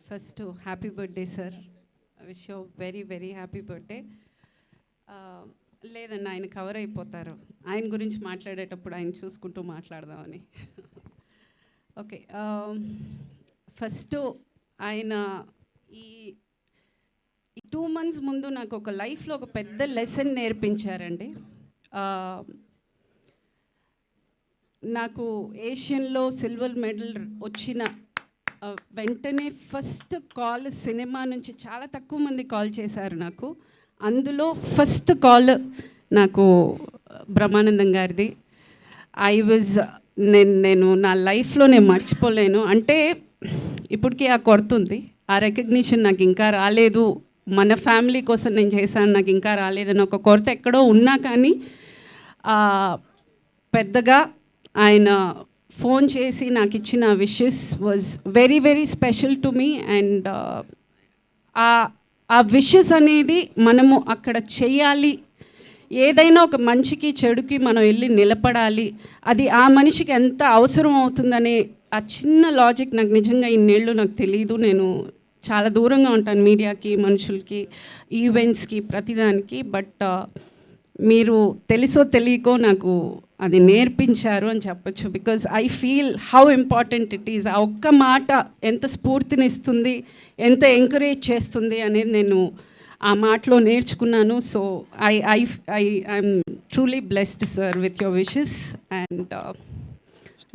First happy birthday sir. Wish you very very happy birthday. లేదండి, ఆయన cover అయిపోతారు. ఆయన గురించి మాట్లాడేటప్పుడు ఆయన చూసుకుంటూ మాట్లాడదామని. ఓకే, ఫస్ట్ ఆయన ఈ 2 months ముందు నాకు ఒక లైఫ్లో ఒక పెద్ద లెసన్ నేర్పించారండి. నాకు ఏషియన్లో సిల్వర్ మెడల్ వచ్చిన వెంటనే ఫస్ట్ కాల్ సినిమా నుంచి చాలా తక్కువ మంది కాల్ చేశారు నాకు. అందులో ఫస్ట్ కాల్ నాకు బ్రహ్మానందం గారిది. నేను నా లైఫ్లో నేను మర్చిపోలేను. అంటే ఇప్పటికీ ఆ కొడుతుంది, ఆ రికగ్నిషన్ నాకు ఇంకా రాలేదు, మన ఫ్యామిలీ కోసం నేను చేశాను, నాకు ఇంకా రాలేదని ఒక కొరత ఎక్కడో ఉన్నా కానీ పెద్దగా ఆయన ఫోన్ చేసి నాకు ఇచ్చిన wishes was very very special to me. And ఆ విషెస్ అనేది మనము అక్కడ చేయాలి, ఏదైనా ఒక మంచికి చెడుకి మనం వెళ్ళి నిలబడాలి, అది ఆ మనిషికి ఎంత అవసరం అవుతుందనే ఆ చిన్న లాజిక్ నాకు నిజంగా ఇన్నేళ్ళు నాకు తెలియదు. నేను చాలా దూరంగా ఉంటాను మీడియాకి, మనుషులకి, ఈవెంట్స్కి, ప్రతిదానికి. బట్ మీరు తెలుసో తెలియకో నాకు అది నేర్పించారు అని చెప్పచ్చు. Because I feel how important it is. ఆ ఒక్క మాట ఎంత స్ఫూర్తినిస్తుంది, ఎంత ఎంకరేజ్ చేస్తుంది అనేది నేను ఆ మాటలో నేర్చుకున్నాను. So I'm truly blessed sir with your wishes. And